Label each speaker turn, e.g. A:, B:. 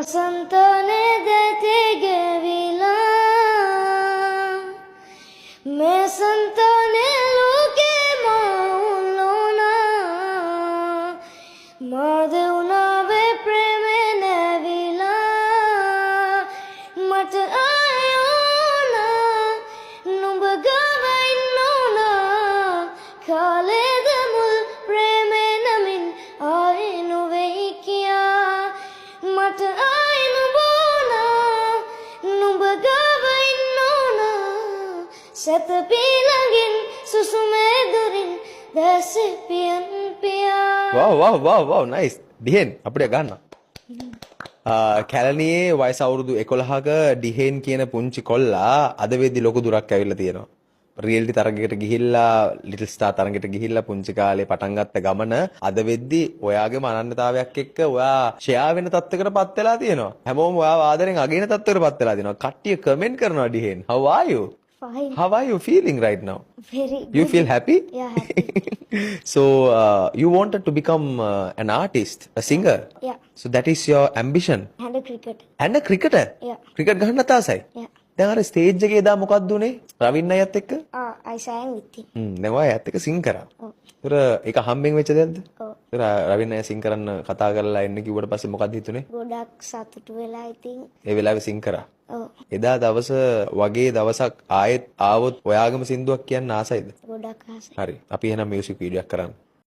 A: संताने देते गेविला मैं संताने लोके माउलोना मादेवना वे प्रेमे नेविला मत आयोना नुඹ गवैन्नोना खालेद मुल प्रेमे नमिन आयनु वेकिया මට ආයනු බෝනා නුඹ ගවයින්නෝනා සැතපීලගින් සුසුමේ දුරින් දැසපියන් පියා.
B: wow nice. ඩිහෙන් අපිට ගන්න. කැලණියේ වයස අවුරුදු 11ක ඩිහෙන් කියන පුංචි කොල්ලා අද වෙද්දි ලොකු දුරක් ඇවිල්ලා තියෙනවා. රියල්ටි තරගයකට ගිහිල්ලා ලිටල් ස්ටාර් තරගයකට ගිහිල්ලා පුංචි කාලේ පටන් ගත්ත ගමන අද වෙද්දි ඔයාගේම අනන්‍යතාවයක් එක්ක ඔයා ෂෙයා වෙන තත්ත්වයකටපත් වෙලා තියෙනවා. හැමෝම ඔයාව ආදරෙන් අගින තත්ත්වයකටපත් වෙලා තියෙනවා. කට්ටිය කමෙන්ට් කරනවා ඩිහෙන්. How are you?
A: Fine.
B: How are you feeling right now?
A: Very good.
B: You feel happy?
A: Yeah, happy.
B: So you wanted to become an artist, a singer.
A: Yeah.
B: So that is your ambition.
A: And a cricket.
B: And a cricketer.
A: Yeah.
B: Cricket ගහන්න තාසයි.
A: Yeah.
B: දැන් අර stage එකේ දා මොකක්ද උනේ? රවින් අයත් එක්ක?
A: I sang with him.
B: දැන් ඔයා අයත් එක්ක සිං කරා.
A: ඔව්.
B: ඒතර ඒක හම්බෙන් වෙච්ච දෙයක්ද?
A: ඔව්.
B: ඒතර රවින් අය සිං කරන්න කතා කරලා එන්න කිව්වට පස්සේ මොකක්ද හිතුනේ?
A: ගොඩක් සතුටු වෙලා ඉතින්.
B: ඒ වෙලාවේ සිං කරා.
A: ඔව්.
B: එදා දවස වගේ දවසක් ආයෙත් ආවොත් ඔයාගම සින්දුවක් කියන්න ආසයිද?
A: ගොඩක් ආසයි.
B: හරි. අපි එහෙනම් මියුසික් වීඩියෝයක් කරන්න.